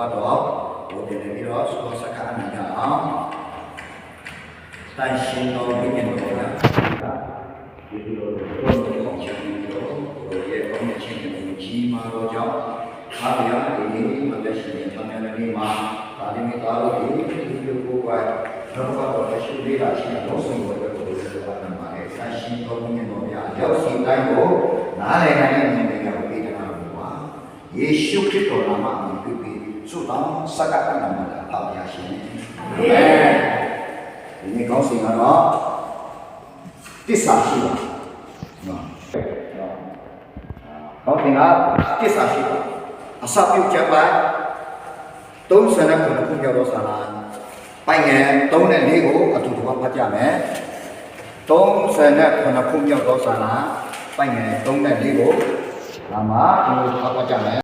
ပတ်တော့ဘုရားပြီးတော့သောစကားနာကြအောင်တိုင်ရှင်တော်ဘုရားတော်ကဒီလိုတော့ချင်လို့ရဲ့ဘုရားရှင်ကိုကြီးမာတော့ကြောင့်အားရဒီနေ့မသက်ရှင်တဲ့ချမ်းသာတဲ့မှာဒါဒီမိသားတို့ဒီလိုကိုယ်ကတော့တော့ရှိသေးတာရှိတော့ဆုံးဝဲကိုပြောတာမှာလေတိုင်ရှင်တော်ဘုရားတော်ရောက်စီတိုင်းကိုနားလည်နိုင်တဲ့ဉာဏ်တွေကိုပေးတာပါယေရှုခရစ်တော်နာမအမိပြုပြီးဆုတောင်းစကားနာမတာပါရရှင်အာမင်ဒီနေ့ကောင်းစဉ်ကတော့တစ္ဆာရှိပါနော်ကောင်းစဉ်ကတစ္ဆာရှိပါအစပြုချက်ပိုင်း39ခုမြောက်သောစာလပိုင်ငယ်3နဲ့4ကိုအတူတူဖတ်ကြမယ်39ခုမြောက်သောစာလပိုင်ငယ်3နဲ့4ကိုဒါမှဒီလိုဖတ်ကြမယ်